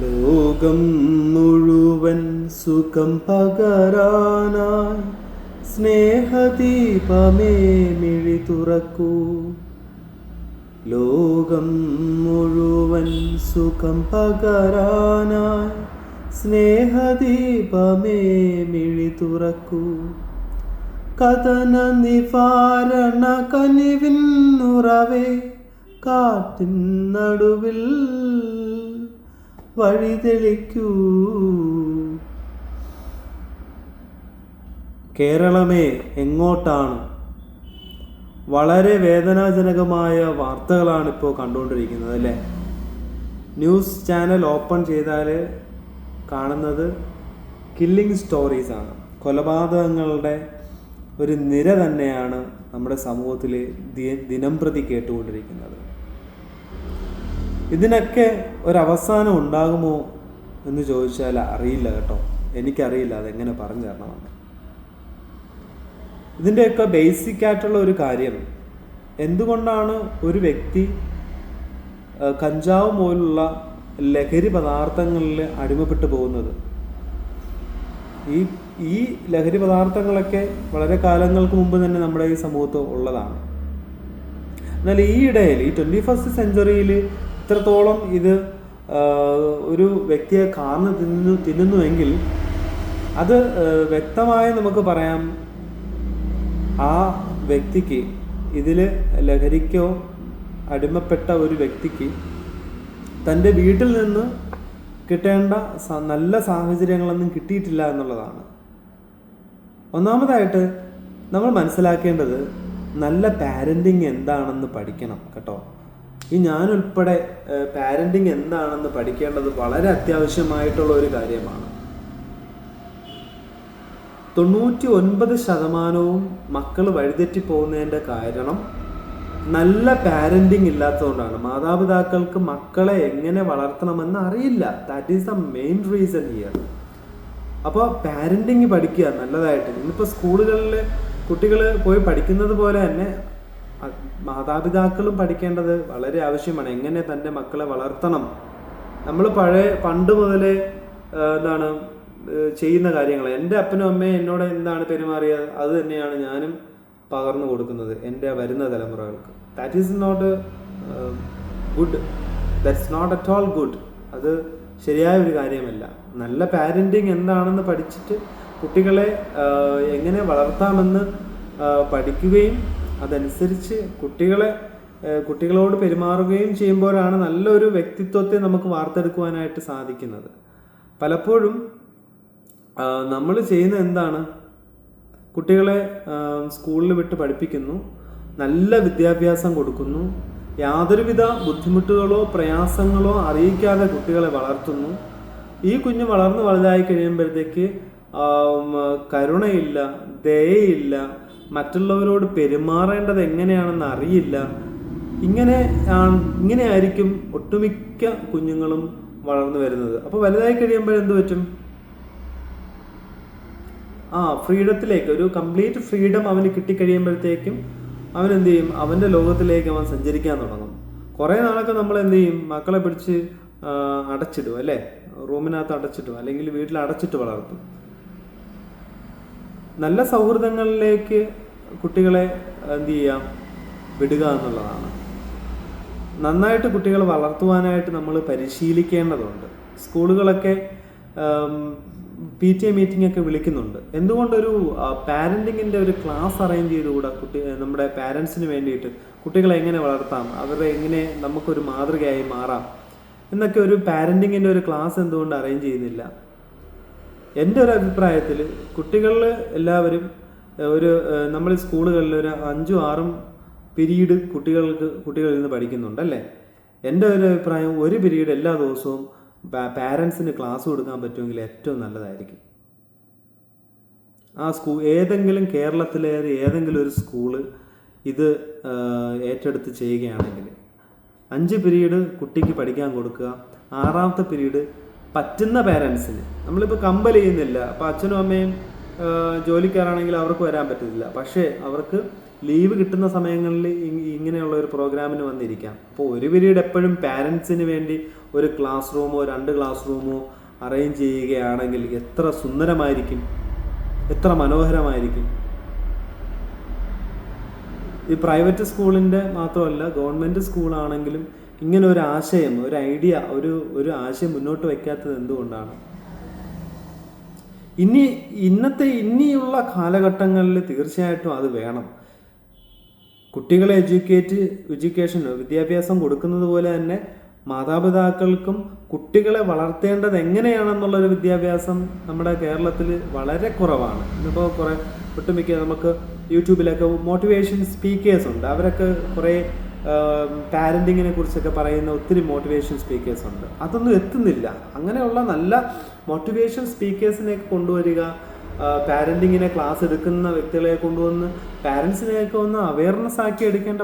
ലോകം മുഴുവൻ സുഖം പകരാനായി സ്നേഹദീപമേ മിഴി തുറക്കൂ. ലോകം മുഴുവൻ സുഖം പകരാനായി സ്നേഹദീപമേ മിഴി തുറക്കൂ. കഥന നിവാരണ കനിവിന്നുറവേ കാട്ടിൻ നടുവിൽ വഴിതെളിക്കൂ. കേരളമേ എങ്ങോട്ടാണ്? വളരെ വേദനാജനകമായ വാർത്തകളാണ് ഇപ്പോൾ കണ്ടുകൊണ്ടിരിക്കുന്നത് അല്ലേ? ന്യൂസ് ചാനൽ ഓപ്പൺ ചെയ്താൽ കാണുന്നത് കില്ലിംഗ് സ്റ്റോറീസാണ്. കൊലപാതകങ്ങളുടെ ഒരു നിര തന്നെയാണ് നമ്മുടെ സമൂഹത്തിൽ ദിനം പ്രതി കേട്ടുകൊണ്ടിരിക്കുന്നത്. ഇതിനൊക്കെ ഒരവസാനം ഉണ്ടാകുമോ എന്ന് ചോദിച്ചാൽ അറിയില്ല കേട്ടോ. എനിക്കറിയില്ല അതെങ്ങനെ പറഞ്ഞു തരണമെന്ന്. ഇതിൻ്റെയൊക്കെ ബേസിക് ആയിട്ടുള്ള ഒരു കാര്യം, എന്തുകൊണ്ടാണ് ഒരു വ്യക്തി കഞ്ചാവ് പോലുള്ള ലഹരി പദാർത്ഥങ്ങളിൽ അടിമപ്പെട്ടു പോകുന്നത്? ഈ ലഹരി പദാർത്ഥങ്ങളൊക്കെ വളരെ കാലങ്ങൾക്ക് മുമ്പ് തന്നെ നമ്മുടെ ഈ സമൂഹത്ത് ഉള്ളതാണ്. എന്നാൽ ഈ ഇടയിൽ ഈ 21st സെഞ്ച്വറിയിൽ ഇത്രത്തോളം ഇത് ഒരു വ്യക്തിയെ കാർന്ന് തിന്നുന്നുവെങ്കിൽ അത് വ്യക്തമായി നമുക്ക് പറയാം, ആ വ്യക്തിക്ക് ഇതിൽ ലഹരിക്കോ അടിമപ്പെട്ട ഒരു വ്യക്തിക്ക് തൻ്റെ വീട്ടിൽ നിന്ന് കിട്ടേണ്ട നല്ല സാഹചര്യങ്ങളൊന്നും കിട്ടിയിട്ടില്ല എന്നുള്ളതാണ്. ഒന്നാമതായിട്ട് നമ്മൾ മനസ്സിലാക്കേണ്ടത് നല്ല പാരൻറ്റിങ് എന്താണെന്ന് പഠിക്കണം കേട്ടോ. ഈ ഞാനുൾപ്പെടെ പാരൻറ്റിങ് എന്താണെന്ന് പഠിക്കേണ്ടത് വളരെ അത്യാവശ്യമായിട്ടുള്ള ഒരു കാര്യമാണ്. 99% മക്കൾ വഴിതെറ്റി പോകുന്നതിൻ്റെ കാരണം നല്ല പാരൻറ്റിങ് ഇല്ലാത്തതുകൊണ്ടാണ്. മാതാപിതാക്കൾക്ക് മക്കളെ എങ്ങനെ വളർത്തണമെന്ന് അറിയില്ല. That is the main reason here. അപ്പോൾ പാരൻറ്റിങ് പഠിക്കുക നല്ലതായിട്ട്. ഇന്നിപ്പോൾ സ്കൂളുകളിൽ കുട്ടികൾ പോയി പഠിക്കുന്നത് പോലെ തന്നെ മാതാപിതാക്കളും പഠിക്കേണ്ടത് വളരെ ആവശ്യമാണ്. എങ്ങനെ തൻ്റെ മക്കളെ വളർത്തണം. നമ്മൾ പണ്ട് മുതലേ ചെയ്യുന്ന കാര്യങ്ങൾ, എൻ്റെ അപ്പനും അമ്മയും എന്നോട് എന്താണ് പെരുമാറിയത് അത് തന്നെയാണ് ഞാനും പകർന്നു കൊടുക്കുന്നത് എൻ്റെ വരുന്ന തലമുറകൾക്ക്. That is not good. That's not at all good. അത് ശരിയായ ഒരു കാര്യമല്ല. നല്ല പാരൻറ്റിങ് എന്താണെന്ന് പഠിച്ചിട്ട് കുട്ടികളെ എങ്ങനെ വളർത്താമെന്ന് പഠിക്കുകയും അതനുസരിച്ച് കുട്ടികളോട് പെരുമാറുകയും ചെയ്യുമ്പോഴാണ് നല്ലൊരു വ്യക്തിത്വത്തെ നമുക്ക് വാർത്തെടുക്കുവാനായിട്ട് സാധിക്കുന്നത്. പലപ്പോഴും നമ്മൾ ചെയ്യുന്ന എന്താണ്, കുട്ടികളെ സ്കൂളിൽ വിട്ട് പഠിപ്പിക്കുന്നു, നല്ല വിദ്യാഭ്യാസം കൊടുക്കുന്നു, യാതൊരുവിധ ബുദ്ധിമുട്ടുകളോ പ്രയാസങ്ങളോ അറിയിക്കാതെ കുട്ടികളെ വളർത്തുന്നു. ഈ കുഞ്ഞ് വളർന്ന് വലുതായി കഴിയുമ്പോഴത്തേക്ക് കരുണയില്ല, ദയയില്ല, മറ്റുള്ളവരോട് പെരുമാറേണ്ടത് എങ്ങനെയാണെന്ന് അറിയില്ല. ഇങ്ങനെയായിരിക്കും ഒട്ടുമിക്ക കുഞ്ഞുങ്ങളും വളർന്നു വരുന്നത്. അപ്പോൾ വലുതായി കഴിയുമ്പോഴെന്ത് പറ്റും? ഫ്രീഡത്തിലേക്ക്, ഒരു കംപ്ലീറ്റ് ഫ്രീഡം അവന് കിട്ടിക്കഴിയുമ്പോഴത്തേക്കും അവൻ എന്ത് ചെയ്യും? അവൻ്റെ ലോകത്തിലേക്ക് അവൻ സഞ്ചരിക്കാൻ തുടങ്ങും. കുറേ നാളൊക്കെ നമ്മൾ എന്ത് ചെയ്യും? മക്കളെ പിടിച്ച് അടച്ചിടും അല്ലേ? റൂമിനകത്ത് അടച്ചിട്ടും അല്ലെങ്കിൽ വീട്ടിൽ അടച്ചിട്ട് വളർത്തും. നല്ല സൗഹൃദങ്ങളിലേക്ക് കുട്ടികളെ എന്ത് ചെയ്യാം? വിടുക എന്നുള്ളതാണ്. നന്നായിട്ട് കുട്ടികളെ വളർത്തുവാനായിട്ട് നമ്മൾ പരിശീലിക്കേണ്ടതുണ്ട്. സ്കൂളുകളൊക്കെ PTA മീറ്റിംഗ് ഒക്കെ വിളിക്കുന്നുണ്ട്. എന്തുകൊണ്ടൊരു പാരൻറ്റിങ്ങിൻ്റെ ഒരു ക്ലാസ് അറേഞ്ച് ചെയ്തുകൂടാ? നമ്മുടെ പാരൻസിന് വേണ്ടിയിട്ട് കുട്ടികളെ എങ്ങനെ വളർത്താം, അവരെ എങ്ങനെ നമുക്കൊരു മാതൃകയായി മാറാം എന്നൊക്കെ ഒരു പാരൻറ്റിങ്ങിൻ്റെ ഒരു ക്ലാസ് എന്തുകൊണ്ട് അറേഞ്ച് ചെയ്യുന്നില്ല? എൻ്റെ ഒരു അഭിപ്രായത്തിൽ കുട്ടികളിൽ എല്ലാവരും നമ്മൾ സ്കൂളുകളിൽ ഒരു 5-6 പീരീഡ് കുട്ടികളിൽ നിന്ന് പഠിക്കുന്നുണ്ടല്ലേ? എൻ്റെ ഒരു അഭിപ്രായം, ഒരു പീരീഡ് എല്ലാ ദിവസവും പാരൻസിന് ക്ലാസ് കൊടുക്കാൻ പറ്റുമെങ്കിൽ ഏറ്റവും നല്ലതായിരിക്കും. ആ കേരളത്തിലെ ഏതെങ്കിലും ഒരു സ്കൂള് ഇത് ഏറ്റെടുത്ത് ചെയ്യുകയാണെങ്കിൽ 5 പീരീഡ് കുട്ടിക്ക് പഠിക്കാൻ കൊടുക്കുക. 6ാമത്തെ പീരീഡ് പറ്റുന്ന പാരൻസിന്, നമ്മളിപ്പോൾ കമ്പൽ ചെയ്യുന്നില്ല. അപ്പോൾ അച്ഛനും അമ്മയും ജോലിക്കാരാണെങ്കിൽ അവർക്ക് വരാൻ പറ്റില്ല. പക്ഷേ അവർക്ക് ലീവ് കിട്ടുന്ന സമയങ്ങളിൽ ഇങ്ങനെയുള്ള ഒരു പ്രോഗ്രാമിന് വന്നിരിക്കാം. അപ്പോൾ ഒരു പീരീഡ് എപ്പോഴും പാരൻസിന് വേണ്ടി ഒരു ക്ലാസ് റൂമോ 2 ക്ലാസ് റൂമോ അറേഞ്ച് ചെയ്യുകയാണെങ്കിൽ എത്ര സുന്ദരമായിരിക്കും, എത്ര മനോഹരമായിരിക്കും. ഈ പ്രൈവറ്റ് സ്കൂളിൻ്റെ മാത്രമല്ല, ഗവൺമെൻറ് സ്കൂളാണെങ്കിലും ഇങ്ങനെ ഒരു ആശയം, ഒരു ഐഡിയ, ഒരു ആശയം മുന്നോട്ട് വയ്ക്കാത്തത് എന്തുകൊണ്ടാണ്? ഇനിയുള്ള കാലഘട്ടങ്ങളിൽ തീർച്ചയായിട്ടും അത് വേണം. കുട്ടികളെ വിദ്യാഭ്യാസം കൊടുക്കുന്നത് പോലെ തന്നെ മാതാപിതാക്കൾക്കും കുട്ടികളെ വളർത്തേണ്ടത് എങ്ങനെയാണെന്നുള്ളൊരു വിദ്യാഭ്യാസം നമ്മുടെ കേരളത്തിൽ വളരെ കുറവാണ്. ഇന്നിപ്പോൾ ഒട്ടുമിക്ക നമുക്ക് യൂട്യൂബിലൊക്കെ മോട്ടിവേഷൻ സ്പീക്കേഴ്സ് ഉണ്ട്. അവരൊക്കെ കുറേ പാരൻറ്റിങ്ങിനെ കുറിച്ചൊക്കെ പറയുന്ന ഒത്തിരി മോട്ടിവേഷൻ സ്പീക്കേഴ്സ് ഉണ്ട്. അതൊന്നും എത്തുന്നില്ല. അങ്ങനെയുള്ള നല്ല മോട്ടിവേഷൻ സ്പീക്കേഴ്സിനെയൊക്കെ കൊണ്ടുവരിക, പാരൻറ്റിങ്ങിനെ ക്ലാസ് എടുക്കുന്ന വ്യക്തികളെ കൊണ്ടുവന്ന് പാരൻസിനെയൊക്കെ ഒന്ന് അവയർനെസ് ആക്കി എടുക്കേണ്ട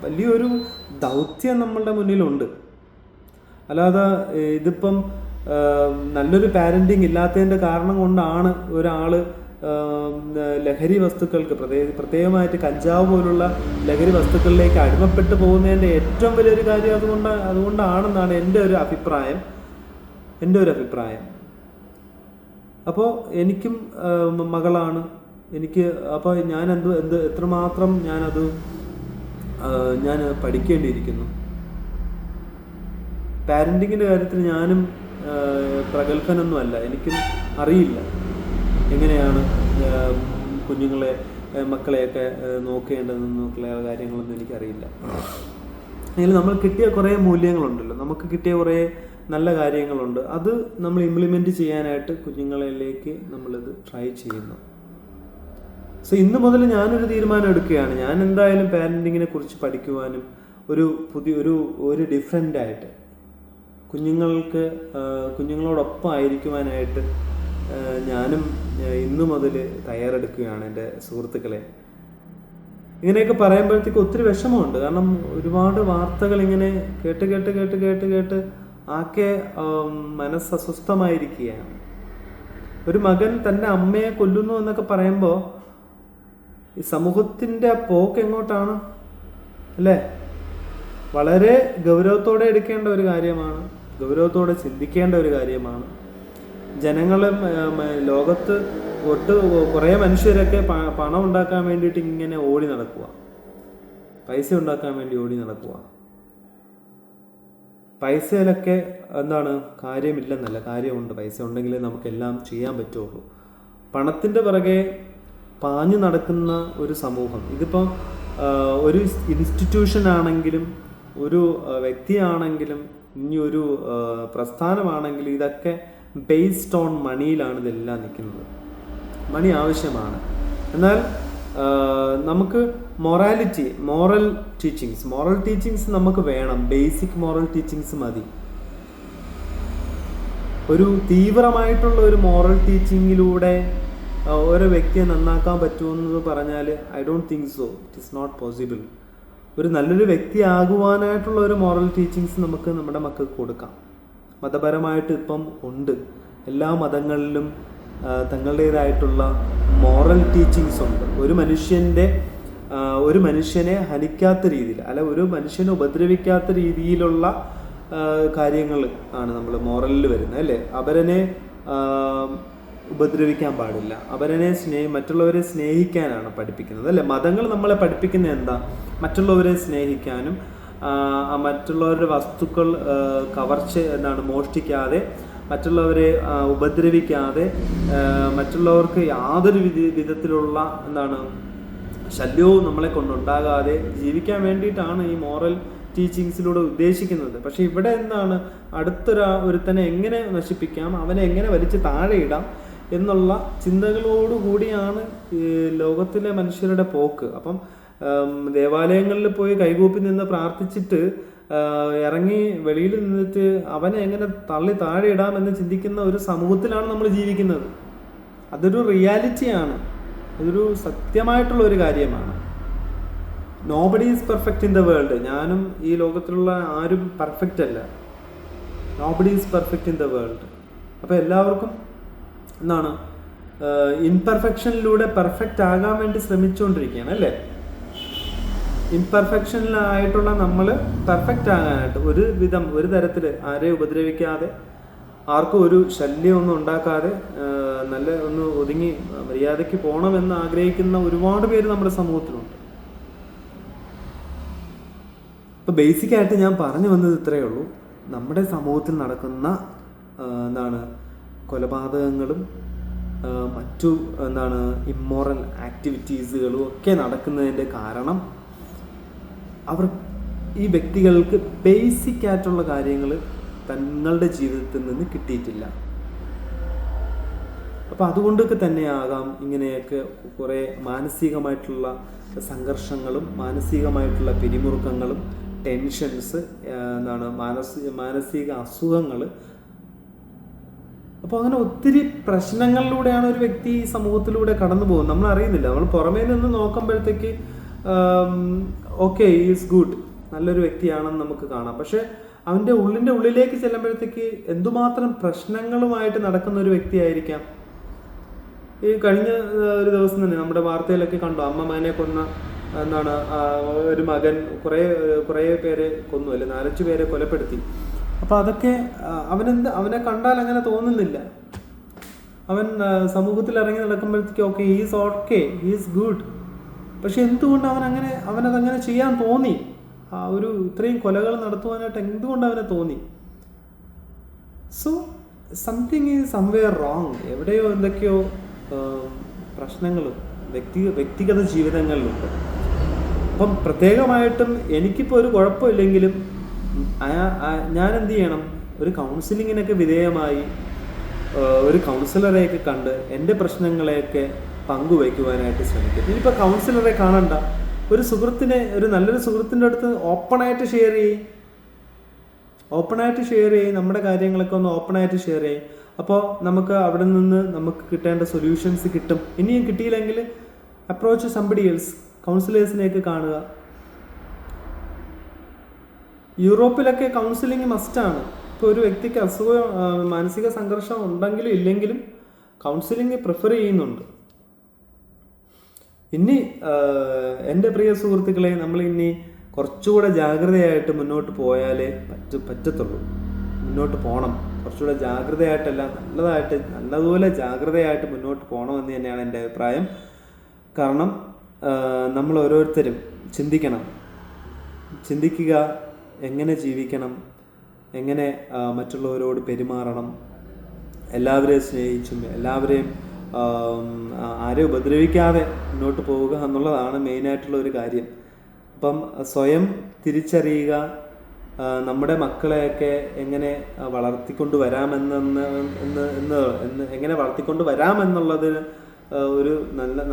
വലിയൊരു ദൗത്യം നമ്മളുടെ മുന്നിലുണ്ട്. അല്ലാതെ ഇതിപ്പം നല്ലൊരു പാരൻറ്റിങ് ഇല്ലാത്തതിൻ്റെ കാരണം കൊണ്ടാണ് ഒരാൾ ലഹരി വസ്തുക്കൾക്ക്, പ്രത്യേകമായിട്ട് കഞ്ചാവ് പോലുള്ള ലഹരി വസ്തുക്കളിലേക്ക് അടിമപ്പെട്ടു പോകുന്നതിൻ്റെ ഏറ്റവും വലിയൊരു കാര്യം അതുകൊണ്ടാണെന്നാണ് എൻ്റെ ഒരു അഭിപ്രായം. അപ്പോൾ എനിക്കും മകളാണ്. അപ്പോൾ ഞാൻ എത്രമാത്രം ഞാൻ പഠിക്കേണ്ടിയിരിക്കുന്നു. പാരൻറ്റിങ്ങിൻ്റെ കാര്യത്തിൽ ഞാനും പ്രഗത്ഭനൊന്നും അല്ല. എനിക്കും അറിയില്ല എങ്ങനെയാണ് മക്കളെയൊക്കെ നോക്കേണ്ടതെന്നുള്ള കാര്യങ്ങളൊന്നും എനിക്കറിയില്ല. എങ്കിലും നമ്മൾ കിട്ടിയ കുറേ മൂല്യങ്ങളുണ്ടല്ലോ, നമുക്ക് കിട്ടിയ കുറേ നല്ല കാര്യങ്ങളുണ്ട്. അത് നമ്മൾ ഇംപ്ലിമെൻറ്റ് ചെയ്യാനായിട്ട് കുഞ്ഞുങ്ങളിലേക്ക് നമ്മളിത് ട്രൈ ചെയ്യുന്നു. സോ ഇന്ന് മുതൽ ഞാനൊരു തീരുമാനം എടുക്കുകയാണ്. ഞാൻ എന്തായാലും പാരൻറ്റിങ്ങിനെ കുറിച്ച് പഠിക്കുവാനും ഒരു ഡിഫറെൻ്റായിട്ട് കുഞ്ഞുങ്ങളോടൊപ്പം ആയിരിക്കുവാനായിട്ട് ഞാനും ഇന്നു മുതൽ തയ്യാറെടുക്കുകയാണ് എൻ്റെ സുഹൃത്തുക്കളെ. ഇങ്ങനെയൊക്കെ പറയുമ്പോഴത്തേക്ക് ഒത്തിരി വിഷമമുണ്ട്. കാരണം ഒരുപാട് വാർത്തകൾ ഇങ്ങനെ കേട്ട് ആകെ മനസ്സ് അസ്വസ്ഥമായിരിക്കുകയാണ്. ഒരു മകൻ തൻ്റെ അമ്മയെ കൊല്ലുന്നു എന്നൊക്കെ പറയുമ്പോൾ ഈ സമൂഹത്തിൻ്റെ പോക്ക് എങ്ങോട്ടാണ് അല്ലേ? വളരെ ഗൗരവത്തോടെ എടുക്കേണ്ട ഒരു കാര്യമാണ്, ഗൗരവത്തോടെ ചിന്തിക്കേണ്ട ഒരു കാര്യമാണ്. ലോകത്ത് കുറേ മനുഷ്യരൊക്കെ പണം ഉണ്ടാക്കാൻ വേണ്ടിയിട്ട് ഇങ്ങനെ ഓടി നടക്കുക, പൈസ ഉണ്ടാക്കാൻ വേണ്ടി ഓടി നടക്കുക. പൈസയിലൊക്കെ കാര്യമില്ലെന്നല്ല, കാര്യമുണ്ട്. പൈസ ഉണ്ടെങ്കിലേ നമുക്കെല്ലാം ചെയ്യാൻ പറ്റുള്ളൂ. പണത്തിൻ്റെ പിറകെ പാഞ്ഞു നടക്കുന്ന ഒരു സമൂഹം, ഇതിപ്പോൾ ഒരു ഇൻസ്റ്റിറ്റ്യൂഷൻ ആണെങ്കിലും ഒരു വ്യക്തിയാണെങ്കിലും ഇനി ഒരു പ്രസ്ഥാനമാണെങ്കിലും ഇതൊക്കെ ബേസ്ഡ് ഓൺ മണിയിലാണ് ഇതെല്ലാം നിൽക്കുന്നത്. മണി ആവശ്യമാണ്. എന്നാൽ നമുക്ക് മോറൽ ടീച്ചിങ്സ് നമുക്ക് വേണം. ബേസിക് മോറൽ ടീച്ചിങ്സ് മതി. ഒരു തീവ്രമായിട്ടുള്ള ഒരു മോറൽ ടീച്ചിങ്ങിലൂടെ ഓരോ വ്യക്തിയെ നന്നാക്കാൻ പറ്റുമെന്ന് പറഞ്ഞാൽ I don't think so. It is not possible. ഒരു നല്ലൊരു വ്യക്തിയാകുവാനായിട്ടുള്ള ഒരു മോറൽ ടീച്ചിങ്സ് നമുക്ക് നമ്മുടെ മക്കൾക്ക് കൊടുക്കാം. മതപരമായിട്ട് ഇപ്പം ഉണ്ട്. എല്ലാ മതങ്ങളിലും തങ്ങളുടേതായിട്ടുള്ള മോറൽ ടീച്ചിങ്സ് ഉണ്ട്. ഒരു മനുഷ്യനെ ഹനിക്കാത്ത രീതിയിൽ, അല്ല ഒരു മനുഷ്യനെ ഉപദ്രവിക്കാത്ത രീതിയിലുള്ള കാര്യങ്ങൾ ആണ് നമ്മൾ മോറലിൽ വരുന്നത് അല്ലേ? അവരനെ ഉപദ്രവിക്കാൻ പാടില്ല, മറ്റുള്ളവരെ സ്നേഹിക്കാനാണ് പഠിപ്പിക്കുന്നത് അല്ലേ? മതങ്ങൾ നമ്മളെ പഠിപ്പിക്കുന്നത് എന്താ? മറ്റുള്ളവരെ സ്നേഹിക്കാനും മറ്റുള്ളവരുടെ വസ്തുക്കൾ മോഷ്ടിക്കാതെ, മറ്റുള്ളവരെ ഉപദ്രവിക്കാതെ, മറ്റുള്ളവർക്ക് യാതൊരു വിധത്തിലുള്ള ശല്യവും നമ്മളെ കൊണ്ടുണ്ടാകാതെ ജീവിക്കാൻ വേണ്ടിയിട്ടാണ് ഈ മോറൽ ടീച്ചിങ്സിലൂടെ ഉദ്ദേശിക്കുന്നത്. പക്ഷെ ഇവിടെ ഒരുത്തനെ എങ്ങനെ നശിപ്പിക്കാം, അവനെ എങ്ങനെ വലിച്ച് താഴെ ഇടാം എന്നുള്ള ചിന്തകളോടുകൂടിയാണ് ഈ ലോകത്തിലെ മനുഷ്യരുടെ പോക്ക്. അപ്പം ദേവാലയങ്ങളിൽ പോയി കൈകൂപ്പി നിന്ന് പ്രാർത്ഥിച്ചിട്ട് ഇറങ്ങി വെളിയിൽ നിന്നിട്ട് അവനെ എങ്ങനെ തള്ളി താഴെ ഇടാമെന്ന് ചിന്തിക്കുന്ന ഒരു സമൂഹത്തിലാണ് നമ്മൾ ജീവിക്കുന്നത്. അതൊരു റിയാലിറ്റിയാണ്, അതൊരു സത്യമായിട്ടുള്ള ഒരു കാര്യമാണ്. Nobody is perfect in the world. ഞാനും ഈ ലോകത്തിലുള്ള ആരും പെർഫെക്റ്റ് അല്ല. Nobody is perfect in the world. അപ്പോൾ എല്ലാവർക്കും ഇംപെർഫെക്ഷനിലൂടെ പെർഫെക്റ്റ് ആകാൻ വേണ്ടി ശ്രമിച്ചുകൊണ്ടിരിക്കുകയാണ് അല്ലേ? ഇംപെർഫെക്ഷനിലായിട്ടുള്ള നമ്മൾ പെർഫെക്റ്റ് ആകാനായിട്ട് ഒരു തരത്തിൽ ആരെയും ഉപദ്രവിക്കാതെ, ആർക്കും ഒരു ശല്യമൊന്നും ഉണ്ടാക്കാതെ, നല്ല ഒന്ന് ഒതുങ്ങി മര്യാദയ്ക്ക് പോകണമെന്ന് ആഗ്രഹിക്കുന്ന ഒരുപാട് പേര് നമ്മുടെ സമൂഹത്തിലുണ്ട്. ഇപ്പോൾ ബേസിക്കായിട്ട് ഞാൻ പറഞ്ഞു വന്നത് ഇത്രയേ ഉള്ളൂ. നമ്മുടെ സമൂഹത്തിൽ നടക്കുന്ന കൊലപാതകങ്ങളും മറ്റു ഇമ്മോറൽ ആക്ടിവിറ്റീസുകളും ഒക്കെ നടക്കുന്നതിൻ്റെ കാരണം ഈ വ്യക്തികൾക്ക് ബേസിക് ആയിട്ടുള്ള കാര്യങ്ങൾ തങ്ങളുടെ ജീവിതത്തിൽ നിന്ന് കിട്ടിയിട്ടില്ല. അപ്പോൾ അതുകൊണ്ടൊക്കെ തന്നെയാകാം ഇങ്ങനെയൊക്കെ കുറേ മാനസികമായിട്ടുള്ള സംഘർഷങ്ങളും മാനസികമായിട്ടുള്ള പിരിമുറുക്കങ്ങളും ടെൻഷൻസ് മാനസിക അസുഖങ്ങൾ. അപ്പോൾ അങ്ങനെ ഒത്തിരി പ്രശ്നങ്ങളിലൂടെയാണ് ഒരു വ്യക്തി സമൂഹത്തിലൂടെ കടന്നു പോകുന്നത്. നമ്മൾ അറിയുന്നില്ല. നമ്മൾ പുറമേ നിന്ന് നോക്കുമ്പോഴത്തേക്ക് ഓക്കെ ഈസ് ഗുഡ്, നല്ലൊരു വ്യക്തിയാണെന്ന് നമുക്ക് കാണാം. പക്ഷെ അവൻ്റെ ഉള്ളിലേക്ക് ചെല്ലുമ്പോഴത്തേക്ക് എന്തുമാത്രം പ്രശ്നങ്ങളുമായിട്ട് നടക്കുന്ന ഒരു വ്യക്തിയായിരിക്കാം. ഈ കഴിഞ്ഞ ഒരു ദിവസം തന്നെ നമ്മുടെ വാർത്തയിലൊക്കെ കണ്ടു, അമ്മ മകനെ കൊന്ന ഒരു മകൻ കുറേ പേരെ കൊന്നു, അല്ലെ 4-5 പേരെ കൊലപ്പെടുത്തി. അപ്പോൾ അതൊക്കെ അവനെ കണ്ടാൽ അങ്ങനെ തോന്നുന്നില്ല. അവൻ സമൂഹത്തിൽ ഇറങ്ങി നടക്കുമ്പോഴത്തേക്ക് ഓക്കെ ഹീസ് ഗുഡ്. പക്ഷെ എന്തുകൊണ്ട് അവനതങ്ങനെ ചെയ്യാൻ തോന്നി? ഇത്രയും കൊലകൾ നടത്തുവാനായിട്ട് എന്തുകൊണ്ട് അവനെ തോന്നി? So something is somewhere wrong. എവിടെയോ എന്തൊക്കെയോ പ്രശ്നങ്ങളും വ്യക്തിഗത ജീവിതങ്ങളിലുണ്ട്. അപ്പം പ്രത്യേകമായിട്ടും എനിക്കിപ്പോൾ ഒരു കുഴപ്പമില്ലെങ്കിലും ഞാൻ എന്ത് ചെയ്യണം? ഒരു കൗൺസിലിങ്ങിനൊക്കെ വിധേയമായി ഒരു കൗൺസിലറെയൊക്കെ കണ്ട് എൻ്റെ പ്രശ്നങ്ങളെയൊക്കെ പങ്കുവയ്ക്കുവാനായിട്ട് ശ്രമിക്കും. ഇനിയിപ്പോൾ കൗൺസിലറെ കാണണ്ട, ഒരു നല്ലൊരു സുഹൃത്തിൻ്റെ അടുത്ത് ഓപ്പണായിട്ട് ഷെയർ ചെയ്യും. നമ്മുടെ കാര്യങ്ങളൊക്കെ ഒന്ന് ഓപ്പണായിട്ട് ഷെയർ ചെയ്യും. അപ്പോൾ നമുക്ക് അവിടെ നിന്ന് നമുക്ക് കിട്ടേണ്ട സൊല്യൂഷൻസ് കിട്ടും. ഇനിയും കിട്ടിയില്ലെങ്കിൽ അപ്രോച്ച് സംബഡി എൽസ്, കൗൺസിലേഴ്സിനെയൊക്കെ കാണുക. യൂറോപ്പിലൊക്കെ കൗൺസിലിംഗ് മസ്റ്റാണ്. ഇപ്പോൾ ഒരു വ്യക്തിക്ക് മാനസിക സംഘർഷം ഉണ്ടെങ്കിലും ഇല്ലെങ്കിലും കൗൺസിലിംഗ് പ്രിഫർ ചെയ്യുന്നുണ്ട്. ഇനി എൻ്റെ പ്രിയ സുഹൃത്തുക്കളെ, നമ്മൾ ഇനി കുറച്ചുകൂടെ ജാഗ്രതയായിട്ട് മുന്നോട്ട് പോയാലേ പറ്റത്തുള്ളൂ. മുന്നോട്ട് പോകണം, കുറച്ചുകൂടെ ജാഗ്രതയായിട്ടല്ല നല്ലതുപോലെ ജാഗ്രതയായിട്ട് മുന്നോട്ട് പോകണമെന്ന് തന്നെയാണ് എൻ്റെ അഭിപ്രായം. കാരണം നമ്മൾ ഓരോരുത്തരും ചിന്തിക്കുക, എങ്ങനെ ജീവിക്കണം, എങ്ങനെ മറ്റുള്ളവരോട് പെരുമാറണം, എല്ലാവരെയും സ്നേഹിച്ചും എല്ലാവരെയും ആരെയും ഉപദ്രവിക്കാതെ മുന്നോട്ട് പോവുക എന്നുള്ളതാണ് മെയിനായിട്ടുള്ള ഒരു കാര്യം. അപ്പം സ്വയം തിരിച്ചറിയുക, നമ്മുടെ മക്കളെയൊക്കെ എങ്ങനെ വളർത്തിക്കൊണ്ട് വരാമെന്നുള്ളതിന്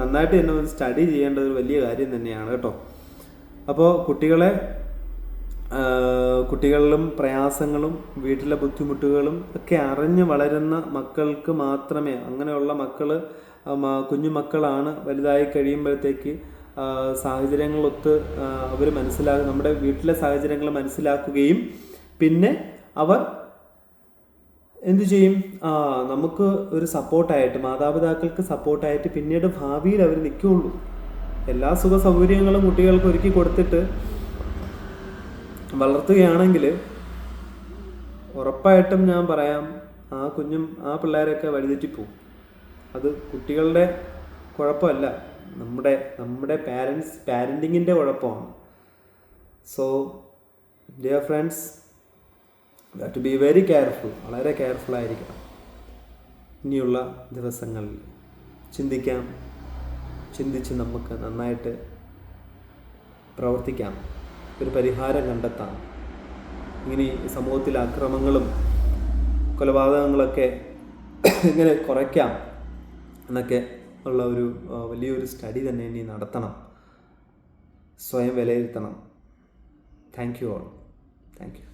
നന്നായിട്ട് തന്നെ ഒരു സ്റ്റഡി ചെയ്യേണ്ട ഒരു വലിയ കാര്യം തന്നെയാണ് കേട്ടോ. അപ്പോൾ കുട്ടികളിലും പ്രയാസങ്ങളും വീട്ടിലെ ബുദ്ധിമുട്ടുകളും ഒക്കെ അറിഞ്ഞ് വളരുന്ന മക്കൾക്ക് മാത്രമേ, അങ്ങനെയുള്ള കുഞ്ഞുമക്കളാണ് വലുതായി കഴിയുമ്പോഴത്തേക്ക് സാഹചര്യങ്ങളൊത്ത് അവർ നമ്മുടെ വീട്ടിലെ സാഹചര്യങ്ങൾ മനസ്സിലാക്കുകയും പിന്നെ അവർ എന്തു ചെയ്യും? നമുക്ക് ഒരു സപ്പോർട്ടായിട്ട്, മാതാപിതാക്കൾക്ക് സപ്പോർട്ടായിട്ട് പിന്നീട് ഭാവിയിൽ അവർ നിൽക്കുകയുള്ളൂ. എല്ലാ സുഖ സൗകര്യങ്ങളും കുട്ടികൾക്ക് ഒരുക്കി കൊടുത്തിട്ട് വളർത്തുകയാണെങ്കിൽ ഉറപ്പായിട്ടും ഞാൻ പറയാം, ആ പിള്ളേരൊക്കെ വഴിതെറ്റിപ്പോവും. അത് കുട്ടികളുടെ കുഴപ്പമല്ല, നമ്മുടെ പാരൻറ്റിങ്ങിൻ്റെ കുഴപ്പമാണ്. So dear friends, you have to be very careful. വളരെ കെയർഫുൾ ആയിരിക്കണം. ഇനിയുള്ള ദിവസങ്ങളിൽ ചിന്തിച്ച് നമുക്ക് നന്നായിട്ട് പ്രവർത്തിക്കാം, ഒരു പരിഹാരം കണ്ടെത്താം. ഇങ്ങനെ സമൂഹത്തിൽ അക്രമങ്ങളും കൊലപാതകങ്ങളൊക്കെ എങ്ങനെ കുറയ്ക്കാം എന്നൊക്കെ ഉള്ള ഒരു വലിയൊരു സ്റ്റഡി തന്നെ ഇനി നടത്തണം, സ്വയം വിലയിരുത്തണം. Thank you all. Thank you.